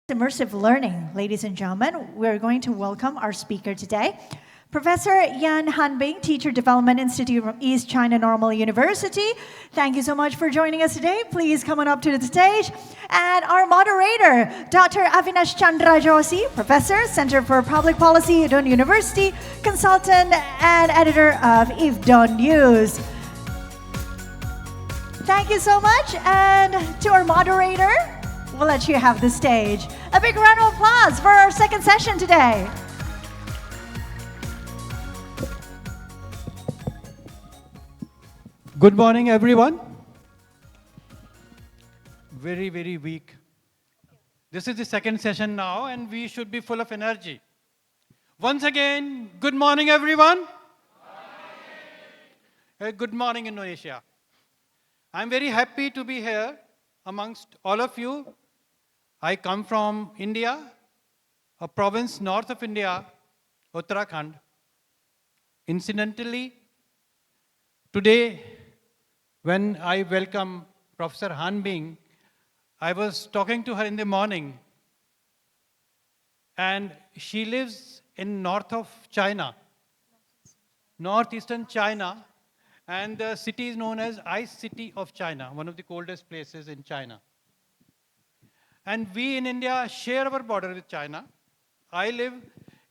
Immersive learning, ladies and gentlemen. We're going to welcome our speaker today, Professor Yan Hanbing, Teacher Development Institute from East China Normal University. Thank you so much for joining us today. Please come on up to the stage. And our moderator, Dr. Avinash Chandra Joshi, Professor, Center for Public Policy at Doon University, consultant and editor of IFTDO News. Thank you so much. And to our moderator, we'll let you have the stage. A big round of applause for our second session today. Good morning, everyone. Very, very weak. This is the second session now, and we should be full of energy. Once again, good morning, everyone. Good morning, Indonesia. I'm very happy to be here amongst all of you. I come from India, a province north of India, Uttarakhand. Incidentally, today, when I welcome Professor Hanbing, I was talking to her in the morning, and she lives in north of China, northeastern China, and the city is known as Ice City of China, one of the coldest places in China. And we in India share our border with China. I live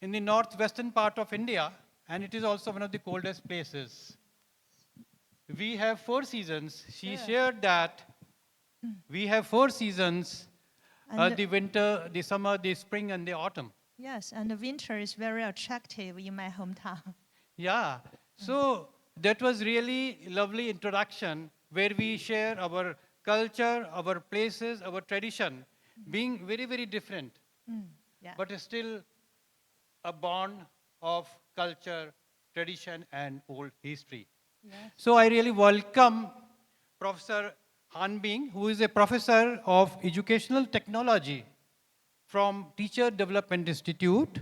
in the northwestern part of India, and it is also one of the coldest places. We have 4 seasons. She shared that we have 4 seasons, the winter, the summer, the spring, and the autumn. Yes, and the winter is very attractive in my hometown. Yeah, so that was really lovely introduction where we share our culture, our places, our tradition, being very, very different, but still a bond of culture, tradition, and old history. Yes. So I really welcome Professor Hanbing, who is a professor of educational technology from Teacher Development Institute,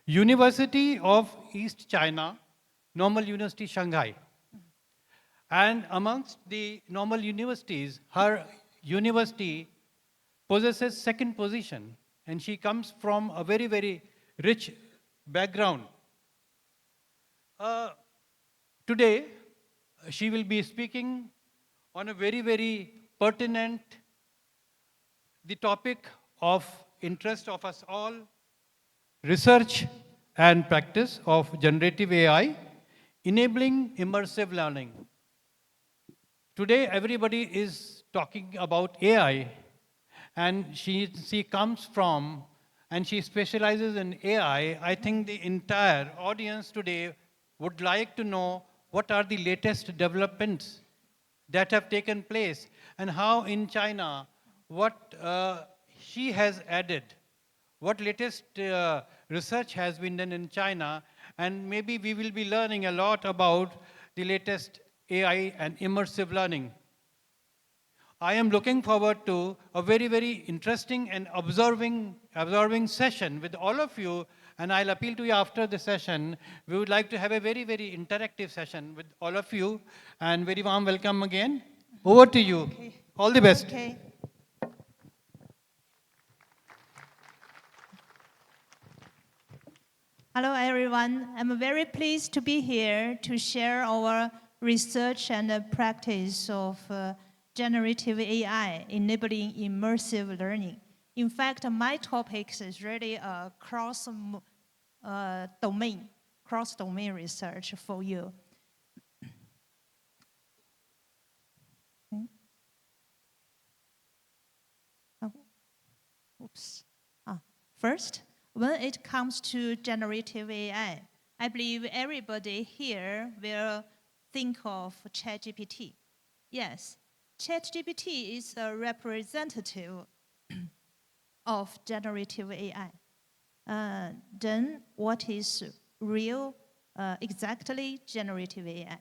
University of East China, Normal University, Shanghai. And amongst the normal universities, her university possesses second position, and she comes from a very, very rich background. Today, she will be speaking on a very, very pertinent, the topic of interest of us all, research and practice of generative AI, enabling immersive learning. Today, everybody is talking about AI, and she comes from, and she specializes in AI. I think the entire audience today would like to know what are the latest developments that have taken place, and how in China, what she has added, what latest research has been done in China, and maybe we will be learning a lot about the latest AI and immersive learning. I am looking forward to a very, very interesting and observing session with all of you, and I'll appeal to you after the session. We would like to have a very, very interactive session with all of you, and very warm welcome again. Over to you. Okay. All the best. Okay. Hello, everyone. I'm very pleased to be here to share our research and practice of generative AI, enabling immersive learning. In fact, my topic is really a cross-domain research for you. First, when it comes to generative AI, I believe everybody here will think of ChatGPT. Yes, ChatGPT is a representative of generative AI. Then what is exactly generative AI?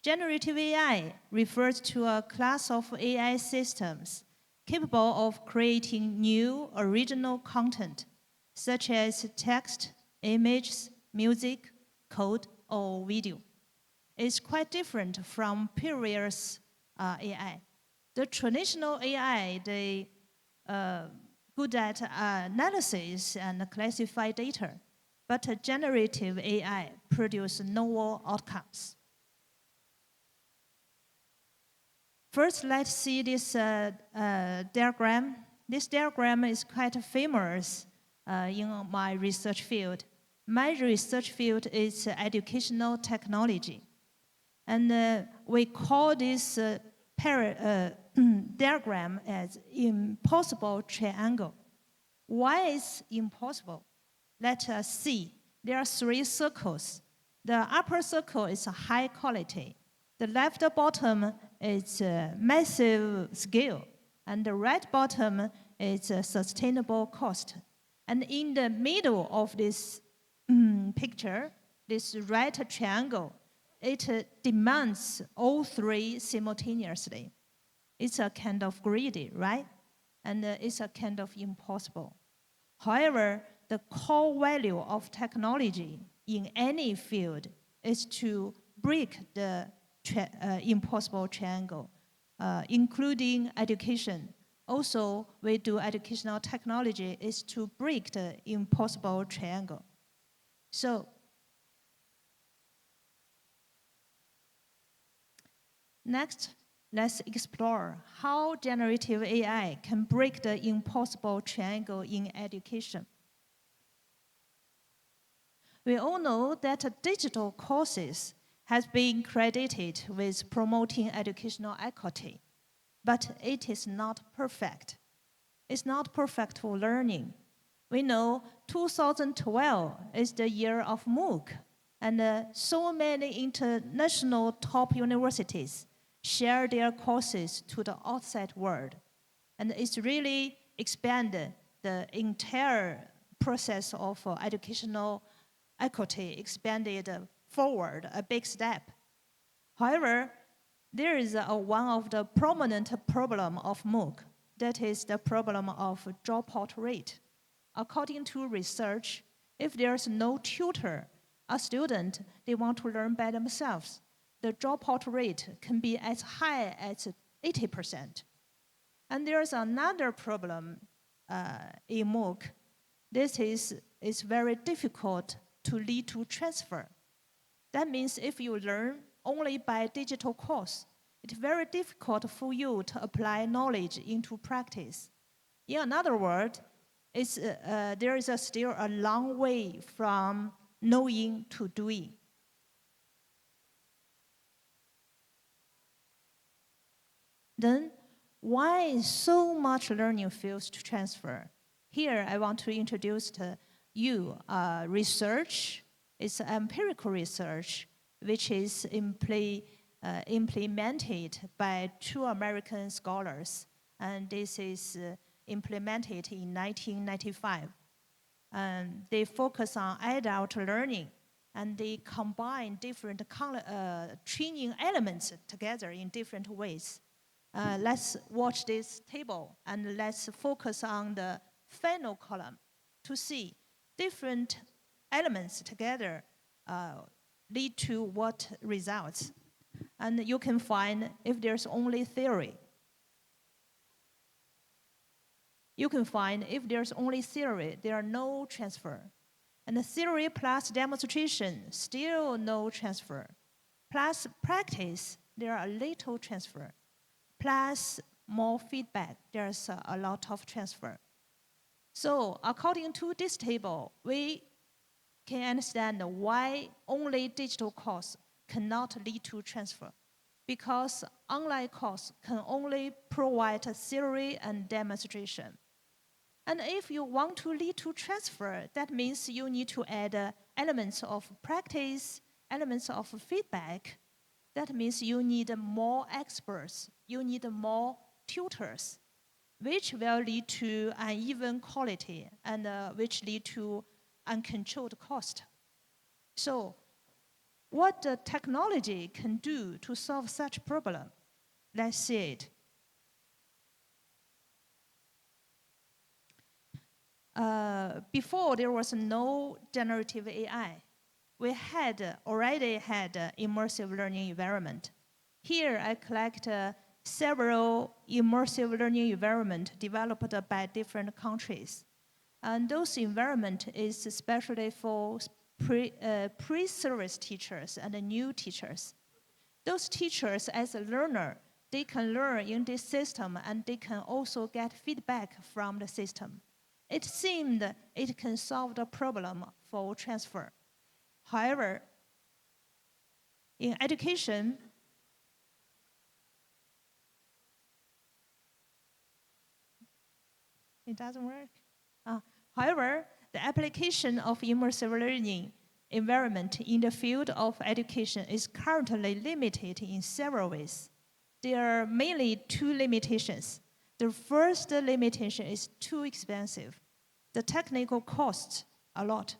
Generative AI refers to a class of AI systems capable of creating new original content, such as text, images, music, code, or video. It's quite different from previous AI. The traditional AI, they good at analysis and classify data, but a generative AI produce novel outcomes. First, let's see this diagram. This diagram is quite famous in my research field. My research field is educational technology. And we call this diagram as impossible triangle. Why is impossible? Let us see. There are 3 circles. The upper circle is high quality. The left bottom is massive scale. And the right bottom is sustainable cost. And in the middle of this picture, this right triangle, it demands all 3 simultaneously. It's a kind of greedy, right? And it's a kind of impossible. However, the core value of technology in any field is to break the impossible triangle, including education. Also, we do educational technology is to break the impossible triangle. So, next, let's explore how generative AI can break the impossible triangle in education. We all know that digital courses has been credited with promoting educational equity, but it is not perfect. It's not perfect for learning. We know 2012 is the year of MOOC, and so many international top universities share their courses to the outside world. And it's really expanded the entire process of educational equity, expanded forward, a big step. However, there is one of the prominent problem of MOOC, that is the problem of dropout rate. According to research, if there's no tutor, a student, they want to learn by themselves, the dropout rate can be as high as 80%. And there's another problem in MOOC. This is very difficult to lead to transfer. That means if you learn only by digital course, it's very difficult for you to apply knowledge into practice. In other words, there is still a long way from knowing to doing. Then, why so much learning fails to transfer? Here, I want to introduce to you research. It's empirical research, which is implemented by 2 American scholars. And this is implemented in 1995. They focus on adult learning, and they combine different training elements together in different ways. Let's watch this table, and let's focus on the final column to see different elements together lead to what results. And you can find if there's only theory. You can find if there's only theory, there are no transfer. And the theory plus demonstration, still no transfer. Plus practice, there are a little transfer. Plus more feedback, there's a lot of transfer. So according to this table, we can understand why only digital course cannot lead to transfer. Because online course can only provide theory and demonstration. And if you want to lead to transfer, that means you need to add elements of practice, elements of feedback. That means you need more experts, you need more tutors, which will lead to uneven quality and which lead to uncontrolled cost. So, what the technology can do to solve such problem? Let's see it. Before, there was no generative AI. we had already had immersive learning environment. Here I collect several immersive learning environment developed by different countries. And those environment is especially for pre-service teachers and new teachers. Those teachers as a learner, they can learn in this system and they can also get feedback from the system. It seemed it can solve the problem for transfer. However, in education, it doesn't work. However, the application of immersive learning environment in the field of education is currently limited in several ways. There are mainly two limitations. The first limitation is too expensive. The technical costs a lot.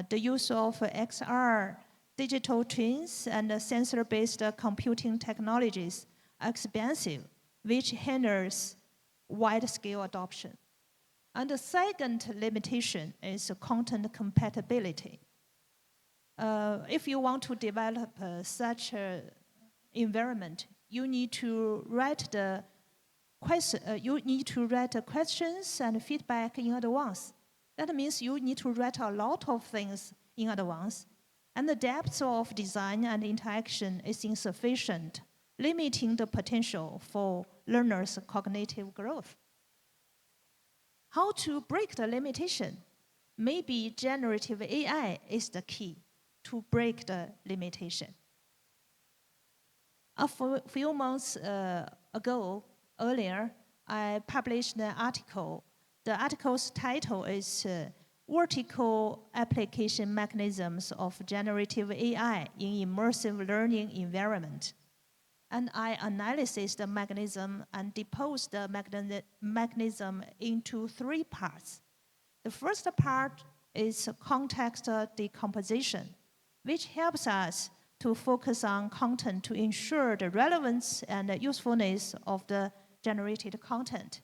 The use of XR, digital twins, and sensor-based computing technologies are expensive, which hinders wide-scale adoption. And the second limitation is content compatibility. If you want to develop such an environment, you need to write the questions and feedback in advance. That means you need to write a lot of things in advance, and the depth of design and interaction is insufficient, limiting the potential for learners' cognitive growth. How to break the limitation? Maybe generative AI is the key to break the limitation. A few months earlier, I published an article. The article's title is Vertical Application Mechanisms of Generative AI in Immersive Learning Environment. And I analyzed the mechanism and deposed the mechanism into three parts. The first part is context decomposition, which helps us to focus on content to ensure the relevance and usefulness of the generated content.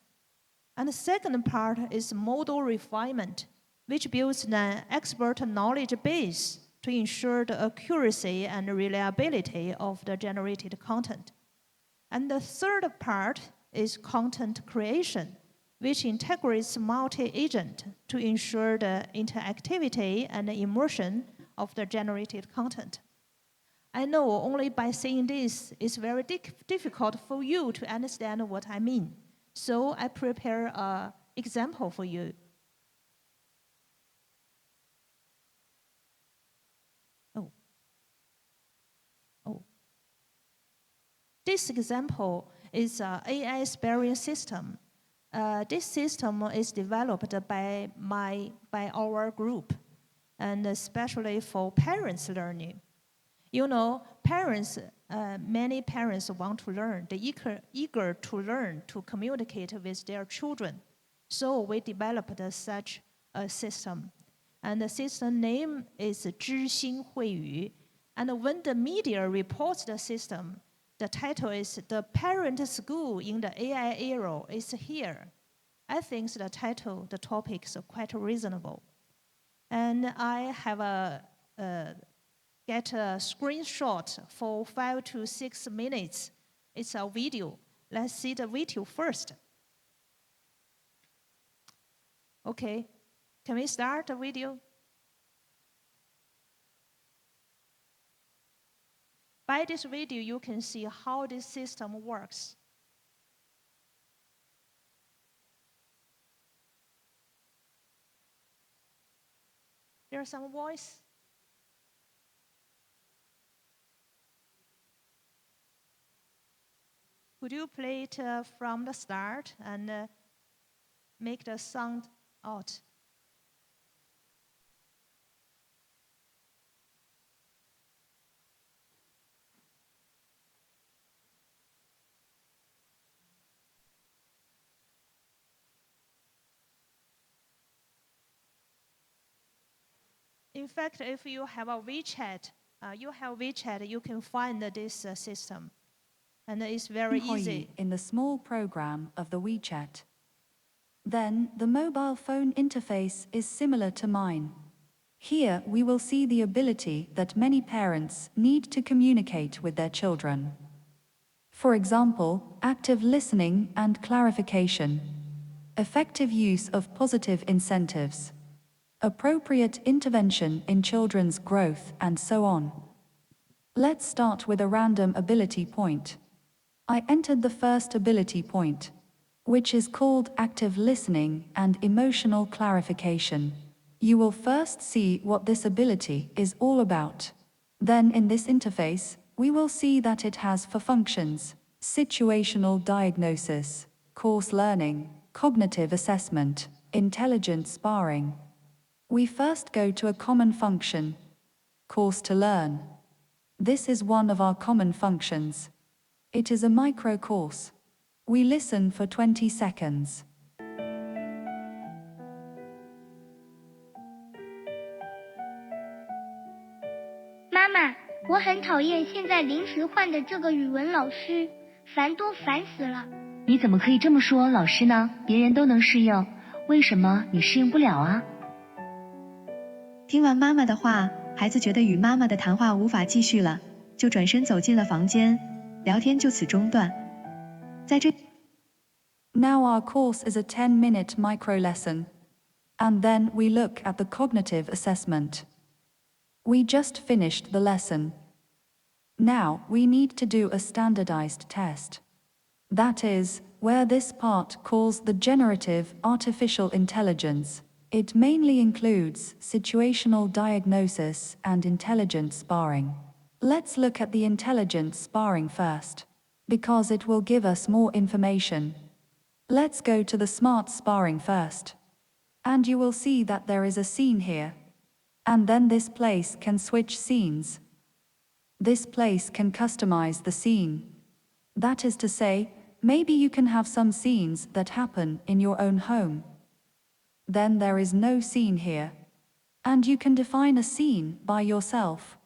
And the second part is model refinement, which builds an expert knowledge base to ensure the accuracy and reliability of the generated content. And the third part is content creation, which integrates multi-agent to ensure the interactivity and immersion of the generated content. I know only by saying this, it's very difficult for you to understand what I mean. So I prepare an example for you. This example is an AI sparring system. This system is developed by our group, and especially for parents learning. You know, many parents want to learn. They're eager to learn, to communicate with their children. So we developed such a system. And the system name is 知行会语. And when the media reports the system, the title is The Parent School in the AI Era is Here. I think the title, the topic is quite reasonable. And I have get a screenshot for 5 to 6 minutes. It's a video. Let's see the video first. Okay, can we start the video? By this video, you can see how this system works. There's some voice. Could you play it from the start and make the sound out? In fact, if you have a WeChat, you can find this system. And it's very easy. In the small program of the WeChat. Then, the mobile phone interface is similar to mine. Here we will see the ability that many parents need to communicate with their children. For example, active listening and clarification, effective use of positive incentives, appropriate intervention in children's growth, and so on. Let's start with a random ability point. I entered the first ability point, which is called active listening and emotional clarification. You will first see what this ability is all about. Then in this interface, we will see that it has 4 functions: situational diagnosis, course learning, cognitive assessment, intelligent sparring. We first go to a common function, course to learn. This is one of our common functions. It is a micro course. We listen for 20 seconds. 妈妈，我很讨厌现在临时换的这个语文老师，烦都烦死了。你怎么可以这么说老师呢？别人都能适应，为什么你适应不了啊？听完妈妈的话，孩子觉得与妈妈的谈话无法继续了，就转身走进了房间，聊天就此中断。在这 Now our course is a 10-minute micro lesson. And then we look at the cognitive assessment. We just finished the lesson. Now we need to do a standardized test. That is, where this part calls the generative artificial intelligence. It mainly includes situational diagnosis and intelligent sparring. Let's look at the intelligent sparring first, because it will give us more information. Let's go to the smart sparring first. And you will see that there is a scene here. And then this place can switch scenes. This place can customize the scene. That is to say, maybe you can have some scenes that happen in your own home. Then there is no scene here. And you can define a scene by yourself.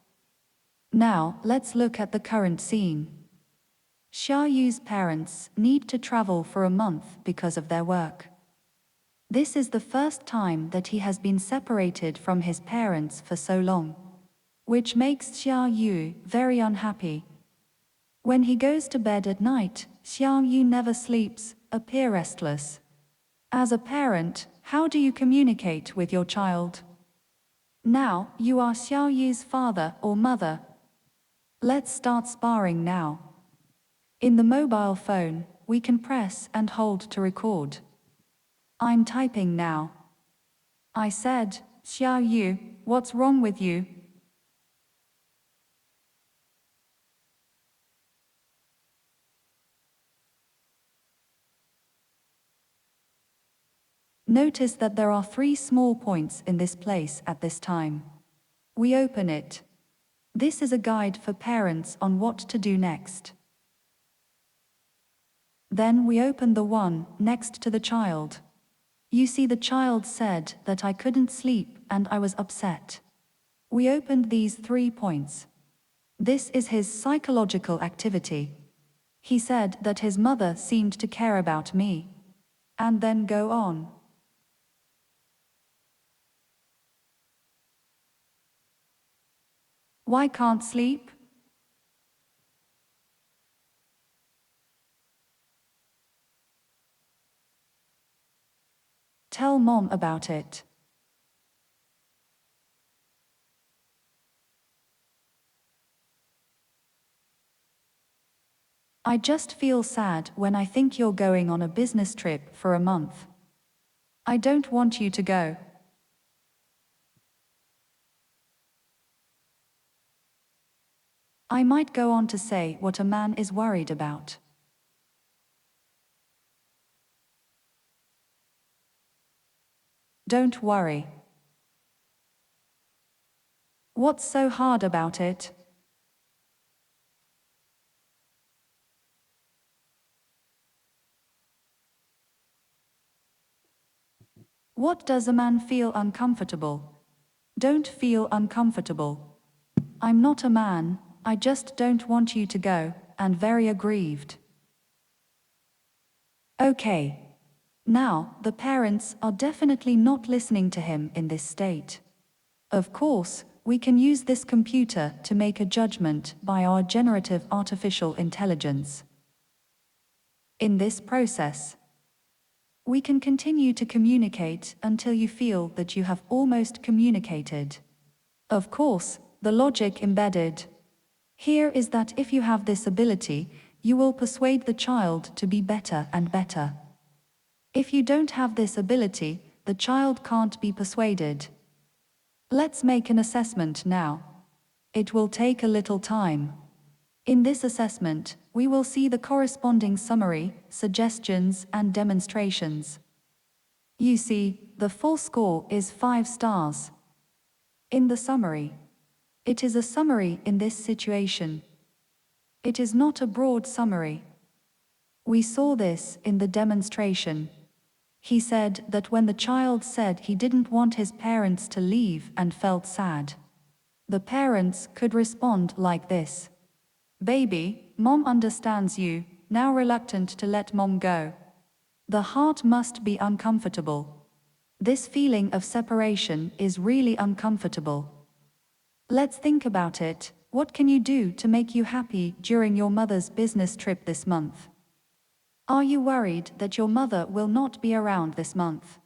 Now, let's look at the current scene. Xiaoyu's parents need to travel for a month because of their work. This is the first time that he has been separated from his parents for so long, which makes Xiaoyu very unhappy. When he goes to bed at night, Xiaoyu never sleeps, appears restless. As a parent, how do you communicate with your child? Now, you are Xiaoyu's father or mother. Let's start sparring now. In the mobile phone, we can press and hold to record. I'm typing now. I said, Xiaoyu, what's wrong with you? Notice that there are 3 small points in this place at this time. We open it. This is a guide for parents on what to do next. Then we open the one next to the child. You see, the child said that I couldn't sleep and I was upset. We opened these 3 points. This is his psychological activity. He said that his mother seemed to care about me. And then go on. Why can't sleep? Tell mom about it. I just feel sad when I think you're going on a business trip for a month. I don't want you to go. I might go on to say what a man is worried about. Don't worry. What's so hard about it? What does a man feel uncomfortable? Don't feel uncomfortable. I'm not a man, I just don't want you to go, and very aggrieved. Okay. Now, the parents are definitely not listening to him in this state. Of course, we can use this computer to make a judgment by our generative artificial intelligence. In this process, we can continue to communicate until you feel that you have almost communicated. Of course, the logic embedded here is that if you have this ability, you will persuade the child to be better and better. If you don't have this ability, the child can't be persuaded. Let's make an assessment now. It will take a little time. In this assessment, we will see the corresponding summary, suggestions, and demonstrations. You see, the full score is 5 stars. In the summary, it is a summary in this situation. It is not a broad summary. We saw this in the demonstration. He said that when the child said he didn't want his parents to leave and felt sad, the parents could respond like this. Baby, mom understands you, now reluctant to let mom go. The heart must be uncomfortable. This feeling of separation is really uncomfortable. Let's think about it. What can you do to make you happy during your mother's business trip this month? Are you worried that your mother will not be around this month?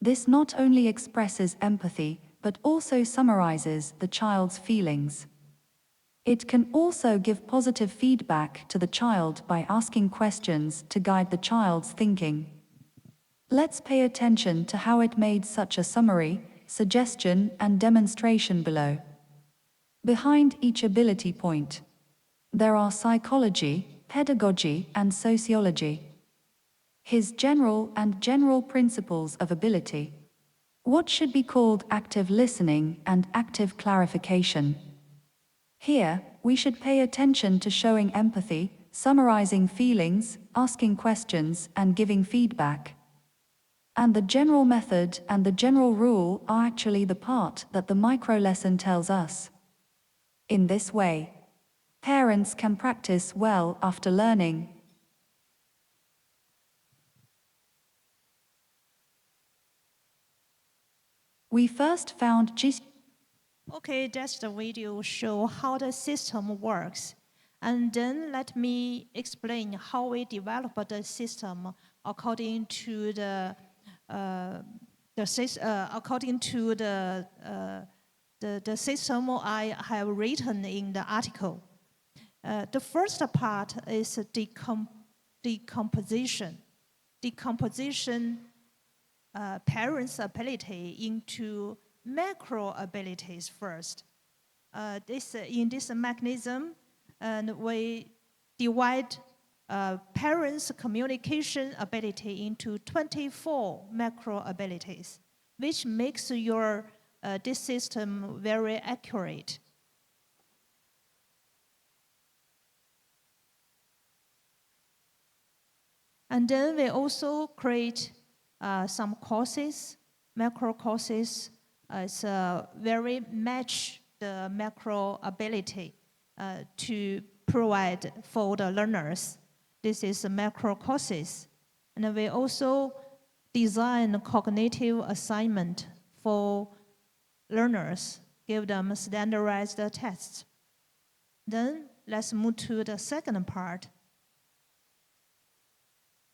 This not only expresses empathy, but also summarizes the child's feelings. It can also give positive feedback to the child by asking questions to guide the child's thinking. Let's pay attention to how it made such a summary, suggestion, and demonstration below. Behind each ability point, there are psychology, pedagogy, and sociology. His general principles of ability. What should be called active listening and active clarification. Here, we should pay attention to showing empathy, summarizing feelings, asking questions, and giving feedback. And the general method and the general rule are actually the part that the micro-lesson tells us. In this way, parents can practice well after learning. We first found Okay, that's the video show how the system works. And then let me explain how we develop the system according to the system I have written in the article. The first part is decomposition. Decomposition parents' ability into macro abilities first. In this mechanism, and we divide parents' communication ability into 24 macro abilities, which makes your this system very accurate. And then we also create some courses, macro courses. It's very match the macro ability to provide for the learners. This is macro courses. And we also design cognitive assignment for learners, give them standardized tests. Then let's move to the second part.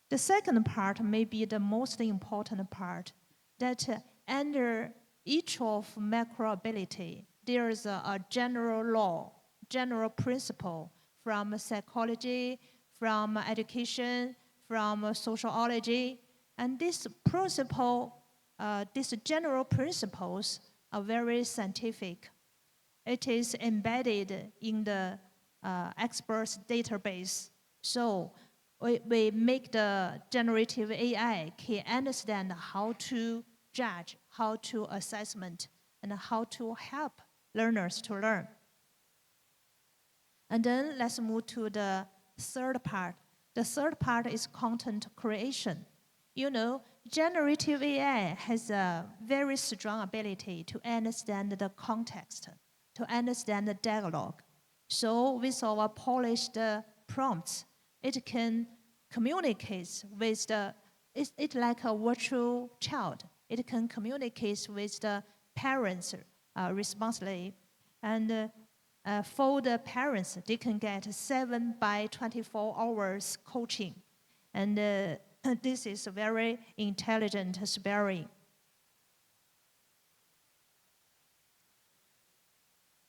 The second part may be the most important part, that under each of macro ability, there is a general law, general principle from psychology, from education, from sociology, and this principle, these general principles are very scientific. It is embedded in the experts database. So we make the generative AI can understand how to judge, how to assessment, and how to help learners to learn. And then let's move to the third part. The third part is content creation. You know, generative AI has a very strong ability to understand the context, to understand the dialogue. So with our polished prompts, it can communicate with it's like a virtual child. It can communicate with the parents responsibly. And for the parents, they can get 7 by 24 hours coaching. And this is very intelligent sparring.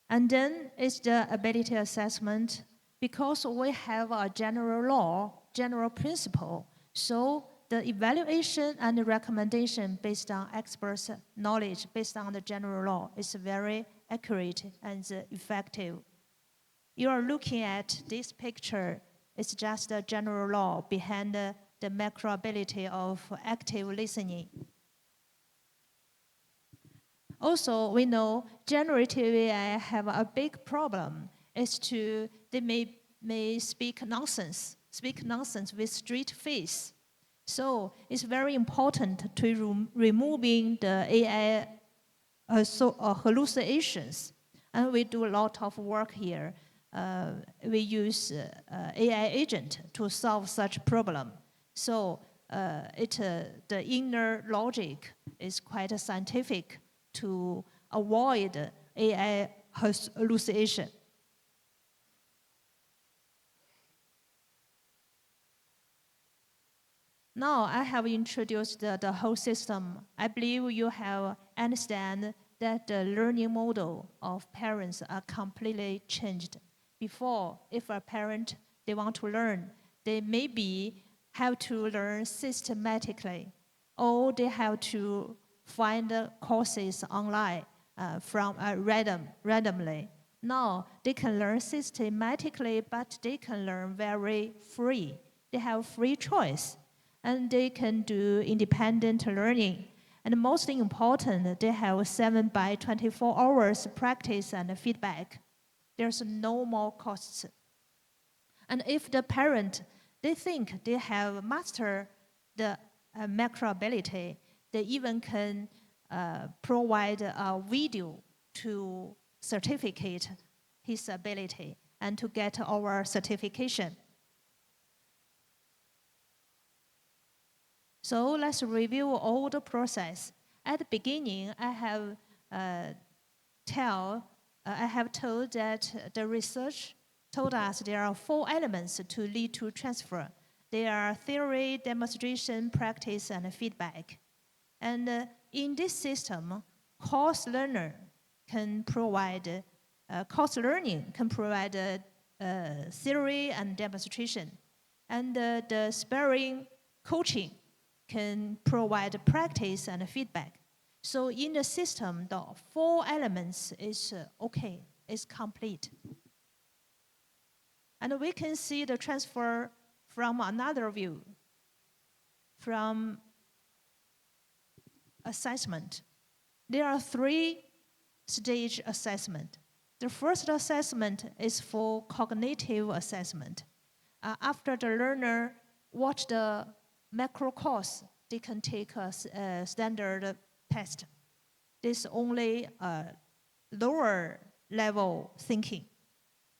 And then it's the ability assessment. Because we have a general law, general principle, so the evaluation and the recommendation based on experts' knowledge, based on the general law, is very accurate and effective. You are looking at this picture, it's just a general law behind the macro ability of active listening. Also, we know generative AI have a big problem. They may speak nonsense with straight face. So it's very important to removing the AI hallucinations. And we do a lot of work here. We use AI agent to solve such problem. So the inner logic is quite scientific to avoid AI hallucination. Now I have introduced the whole system. I believe you have understand that the learning model of parents are completely changed. Before, if a parent, they want to learn, they maybe have to learn systematically, or they have to find courses online from randomly. Now they can learn systematically, but they can learn very free. They have free choice, and they can do independent learning. And most important, they have 7 by 24 hours practice and feedback. There's no more costs. And if the parent, they think they have mastered the macro ability, they even can provide a video to certificate his ability and to get our certification. So let's review all the process. At the beginning, I have told that the research told us there are 4 elements to lead to transfer. They are theory, demonstration, practice, and feedback. And in this system, course learning can provide theory and demonstration. And the sparring coaching can provide practice and feedback. So in the system, the 4 elements is okay, is complete. And we can see the transfer from another view, from assessment. There are 3-stage assessment. The first assessment is for cognitive assessment. After the learner watch the macro course, they can take a standard test. This only lower level thinking.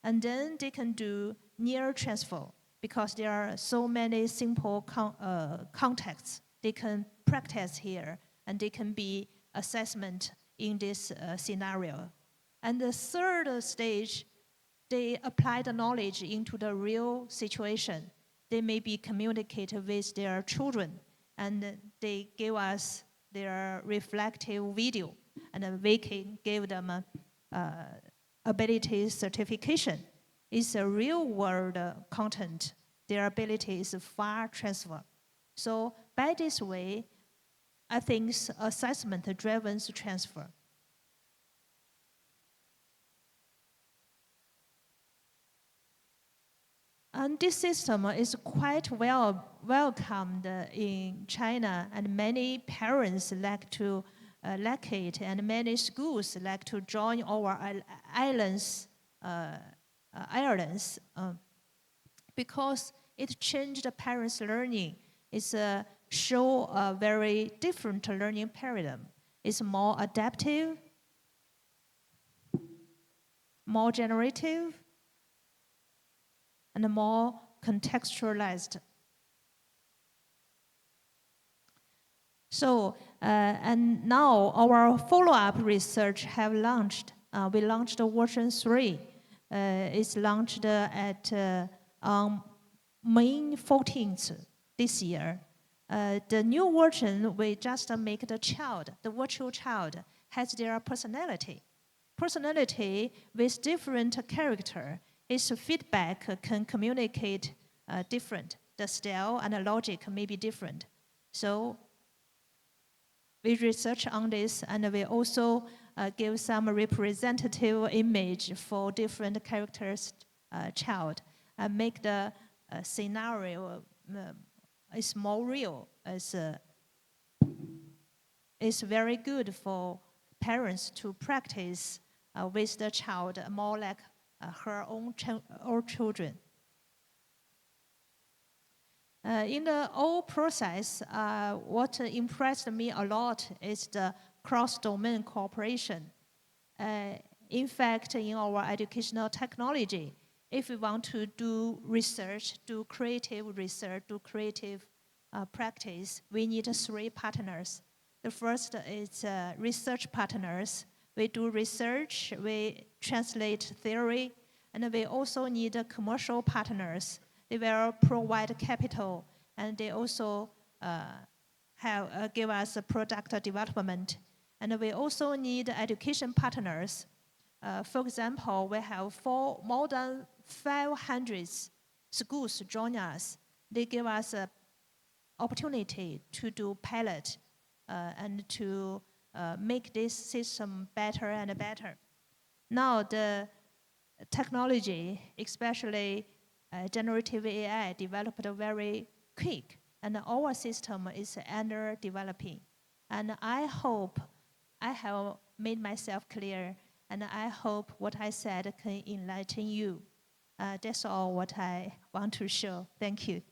And then they can do near transfer because there are so many simple contexts. They can practice here and they can be assessment in this scenario. And the third stage, they apply the knowledge into the real situation. They maybe communicate with their children and they give us their reflective video and we can give them ability certification. It's a real world content. Their ability is far transfer. So by this way, I think assessment driven transfer. And this system is quite well welcomed in China, and many parents like it, and many schools like to join our islands, because it changed the parents' learning. It's show a very different learning paradigm. It's more adaptive, more generative, and more contextualized. So And now our follow-up research have launched. We launched version 3. It's launched at on May 14th this year. The new version, we just make the child, the virtual child, has their personality. Personality with different character. Its feedback can communicate different. The style and the logic may be different. So we research on this, and we also give some representative image for different characters child, and make the scenario is more real. It's very good for parents to practice with the child more like her own children. In the whole process, what impressed me a lot is the cross-domain cooperation. In fact, in our educational technology, if we want to do research, do creative research, do creative practice, we need 3 partners. The first is research partners. We do research, we translate theory, and we also need commercial partners. They will provide capital, and they also give us a product development. And we also need education partners. For example, we have more than 500 schools join us. They give us an opportunity to do pilot and to make this system better and better. Now the technology, especially generative AI, developed very quick, and our system is under developing. And I hope I have made myself clear, and I hope what I said can enlighten you. That's all what I want to show. Thank you.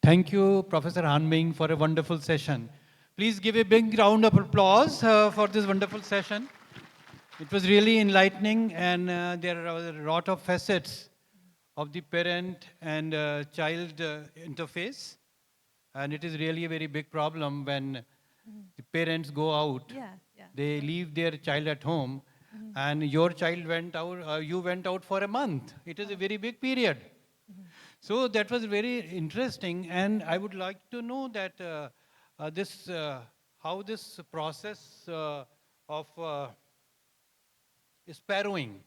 Thank you, Professor Hanbing, for a wonderful session. Please give a big round of applause for this wonderful session. It was really enlightening, and there are a lot of facets of the parent and child interface. And it is really a very big problem when the parents go out. They leave their child at home, and your child went out, you went out for a month. It is a very big period. So that was very interesting, and I would like to know that how this process of sparrowing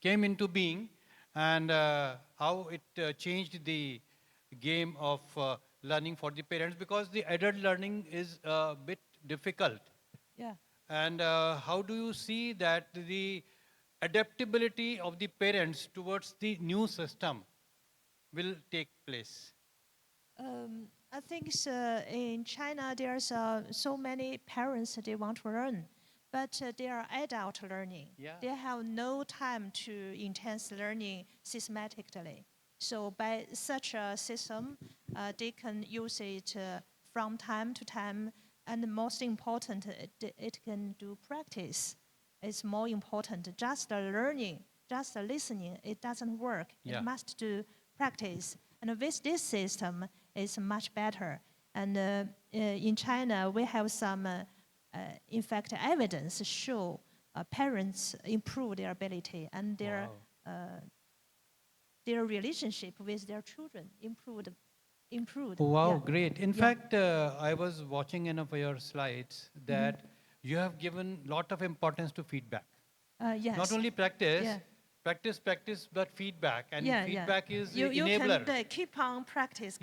came into being, and how it changed the game of learning for the parents, because the adult learning is a bit difficult. Yeah. And how do you see that the adaptability of the parents towards the new system will take place? I think in China there's so many parents they want to learn, but they are adult learning. Yeah. They have no time to intense learning systematically. So by such a system, they can use it from time to time, and most important, it can do practice. It's more important. Just learning, just listening, it doesn't work. Yeah. It must do practice. And with this system, it's much better. And in China, we have some, in fact, evidence show parents improve their ability, and their relationship with their children improved. Oh, wow, Yeah. great. In fact, I was watching one of your slides that you have given a lot of importance to feedback. Yes. Not only practice, Yeah. practice, but feedback. And Yeah, feedback is the you enabler. can keep on practice,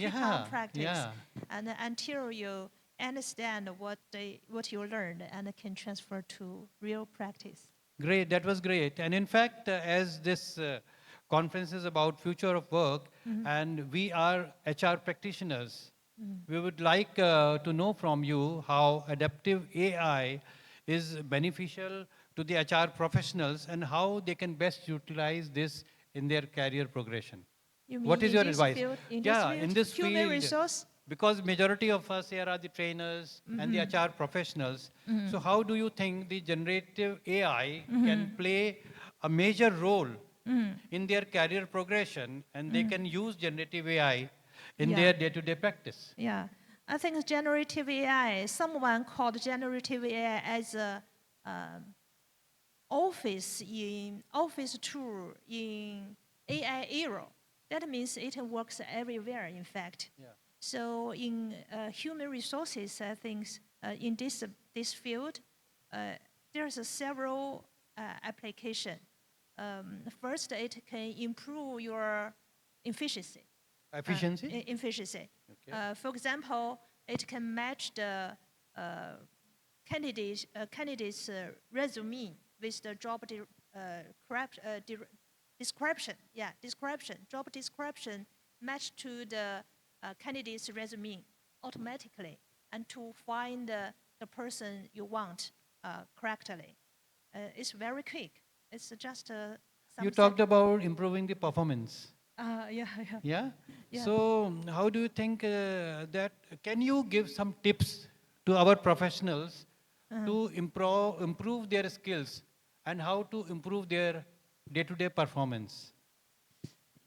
and until you understand what you learned and can transfer to real practice. Great, that was great. And in fact, as this conference is about future of work, and we are HR practitioners, we would like to know from you how adaptive AI is beneficial to the HR professionals and how they can best utilize this in their career progression. You mean What is in your this advice? field, in Yeah, this field? in this Human field, resource? because majority of us here are the trainers and the HR professionals. So how do you think the generative AI can play a major role in their career progression, and they can use generative AI in their day-to-day practice? Yeah, I think generative AI, someone called generative AI as a office tool in AI era. That means it works everywhere, in fact. Yeah. So in human resources, I think in this field, there's several application. First, it can improve your efficiency. Efficiency? Efficiency. Okay. For example, it can match the candidate's resume with the job description. Yeah, description. Job description match to the candidate's resume automatically, and to find the person you want correctly. It's very quick. It's just some. You talked about improving the performance. Yeah. Yeah? Yeah. So how do you think that, can you give some tips to our professionals to improve their skills and how to improve their day-to-day performance?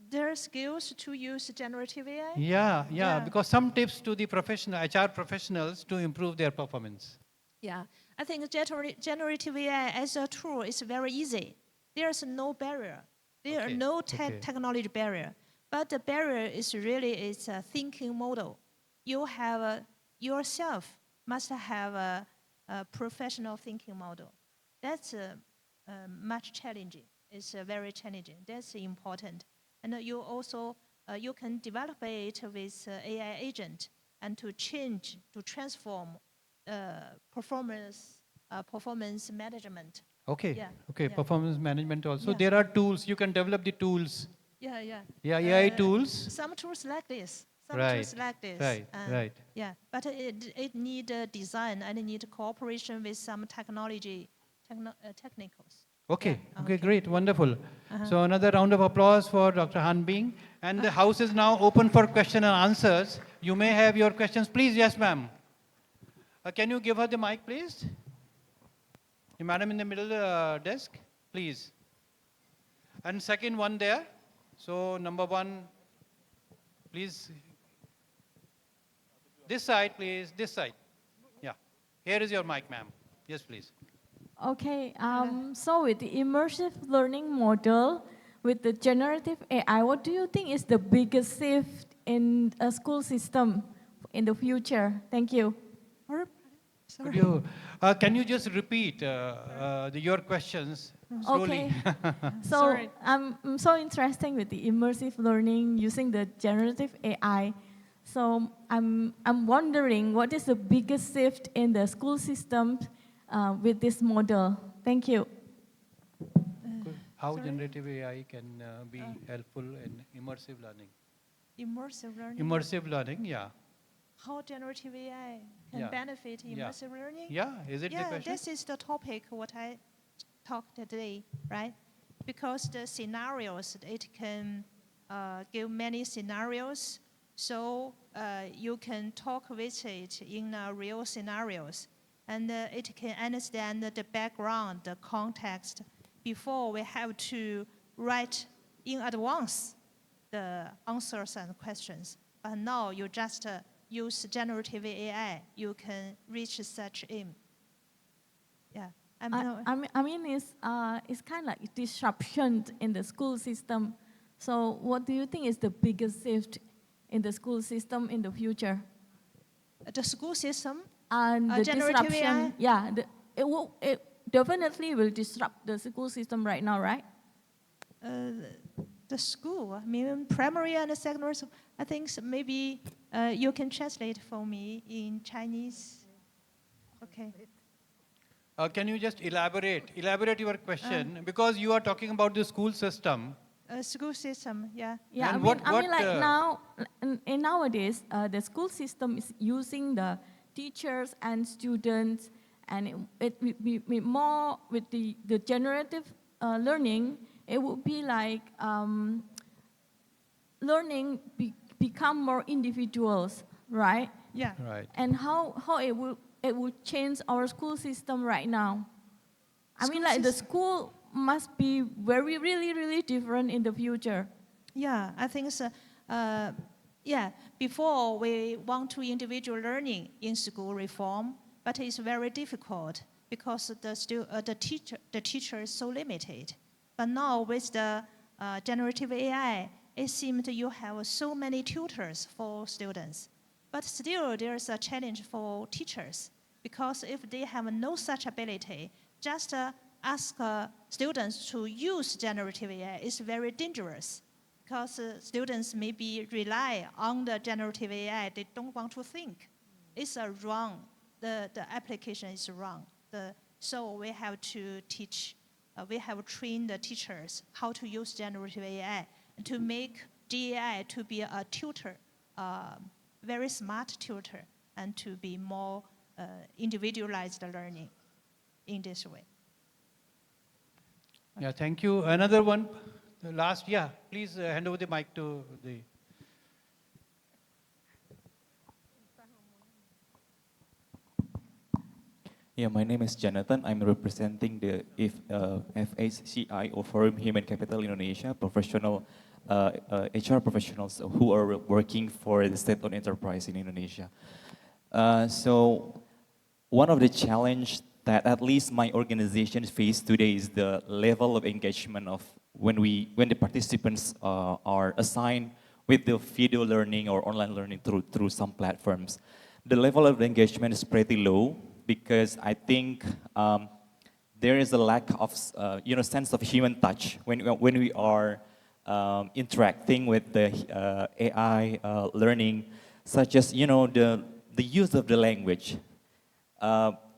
Their skills to use generative AI? Yeah, because some tips to the HR professionals to improve their performance. Yeah, I think generative AI as a tool is very easy. There's no barrier. There are no technology barrier. But the barrier is really it's a thinking model. You have yourself must have a professional thinking model. That's much challenging. It's very challenging. That's important. And you also you can develop it with AI agent and to transform performance management. Okay. Yeah, Okay. yeah. Performance management also. Yeah. There are tools. You can develop the tools. Yeah. Yeah, AI tools. Some tools like this. Some Right, tools like this. right. Yeah, but it need design and it need cooperation with some technicals. Okay. Yeah, Okay. Great. Wonderful. So another round of applause for Dr. Hanbing. And the house is now open for question and answers. You may have your questions. Please, yes, ma'am. Can you give her the mic, please? The madam in the middle desk, please. And second one there. So number one, please. This side, please. This side. Yeah. Here is your mic, ma'am. Yes, please. Okay, so with the immersive learning model, with the generative AI, what do you think is the biggest shift in a school system in the future? Thank you. Could you, can you just repeat your questions slowly? Okay. So I'm so interested with the immersive learning using the generative AI. So I'm wondering what is the biggest shift in the school system with this model? Thank you. How generative AI can be helpful in immersive learning? Immersive learning. Immersive learning, yeah. How generative AI can benefit immersive learning? Yeah, is it the question? Yeah, this is the topic what I talked today, right? Because the scenarios, it can give many scenarios, so you can talk with it in real scenarios, and it can understand the background, the context, before we have to write in advance the answers and questions. But now you just use generative AI, you can reach such aim. Yeah. I mean, it's kind of like disruption in the school system. So what do you think is the biggest shift in the school system in the future? The school system? And the generative disruption, AI? yeah, it definitely will disrupt the school system right now, right? The school, I mean, primary and secondary, I think maybe you can translate for me in Chinese. Okay. Can you just elaborate your question? Because you are talking about the school system. School system, yeah. Yeah, And I mean, like now, nowadays, the school system is using the teachers and students, and it will be more with the generative learning. It would be like learning become more individuals. right? Yeah. Right. And how it will change our school system right now. I mean, like the school must be very, really, really different in the future. Yeah, I think so. Yeah, before we want to individual learning in school reform, but it's very difficult because the teacher is so limited. But now with the generative AI, it seems you have so many tutors for students. But still, there's a challenge for teachers because if they have no such ability, just ask students to use generative AI is very dangerous because students maybe rely on the generative AI. They don't want to think. It's wrong. The application is wrong. So we have to teach. We have trained the teachers how to use generative AI to make GAI to be a tutor, very smart tutor, and to be more individualized learning in this way. Yeah, thank you. Another one, the last, yeah, please hand over the mic to the. Yeah, my name is Jonathan. I'm representing the FHCI, or Forum Human Capital Indonesia, professional HR professionals who are working for the state-owned enterprise in Indonesia. So one of the challenge that at least my organization face today is the level of engagement of when the participants are assigned with the video learning or online learning through some platforms. The level of engagement is pretty low because I think there is a lack of sense of human touch when we are interacting with the AI learning, such as the use of the language.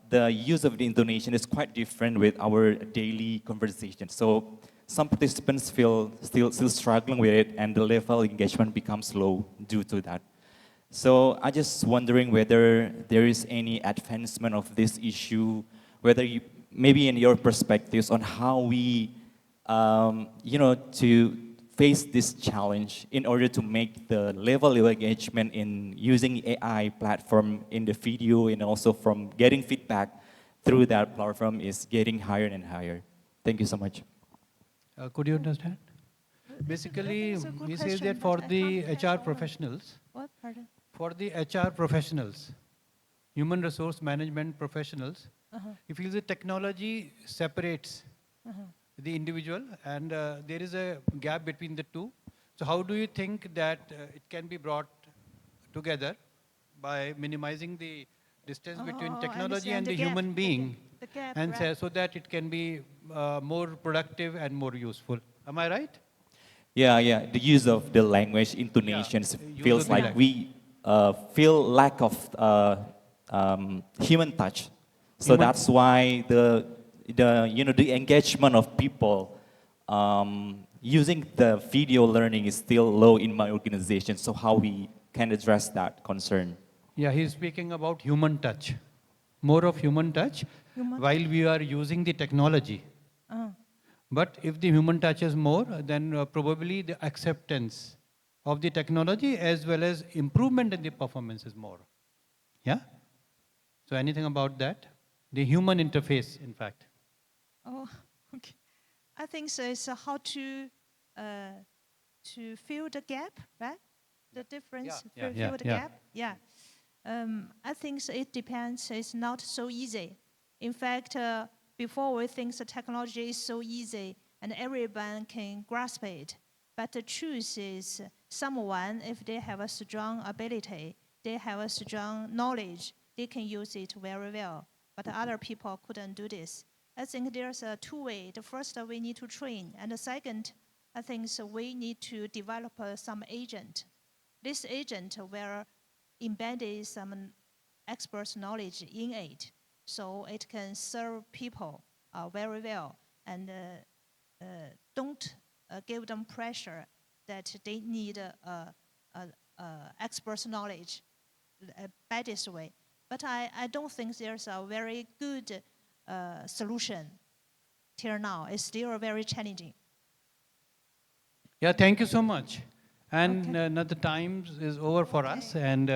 The use of the intonation is quite different with our daily conversation. So some participants feel still struggling with it, and the level of engagement becomes low due to that. So I just wondering whether there is any advancement of this issue, whether you, maybe in your perspectives on how we, to face this challenge in order to make the level of engagement in using AI platform in the video and also from getting feedback through that platform is getting higher and higher. Thank you so much. Could you understand? Basically, he says that for the HR professionals, What? Pardon? for the HR professionals, human resource management professionals, he feels the technology separates the individual, and there is a gap between the two. So how do you think that it can be brought together by minimizing the distance between technology and the human being, The gap, and right. so that it can be more productive and more useful? Am I right? Yeah. The use of the language intonations use feels of the like language. we feel lack of human touch. So Human- that's why the engagement of people using the video learning is still low in my organization. So how we can address that concern? Yeah, he's speaking about human touch, more of human touch while we are using the technology. But if the human touch is more, then probably the acceptance of the technology as well as improvement in the performance is more. Yeah? So anything about that? The human interface, in fact. Oh, okay. I think so. It's how to fill the gap, right? The difference, fill the gap. Yeah. I think so it depends. It's not so easy. In fact, before we think the technology is so easy and everyone can grasp it. But the truth is, someone, if they have a strong ability, they have a strong knowledge, they can use it very well. But other people couldn't do this. I think there's a two-way. The first, we need to train. And the second, I think so we need to develop some agent. This agent will embed some expert knowledge in it, so it can serve people very well and don't give them pressure that they need expert knowledge by this way. But I don't think there's a very good solution till now. It's still very challenging. Yeah, thank you so much. And now the time is over for us, and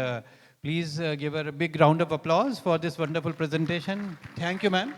Please give her a big round of applause for this wonderful presentation. Thank you, ma'am.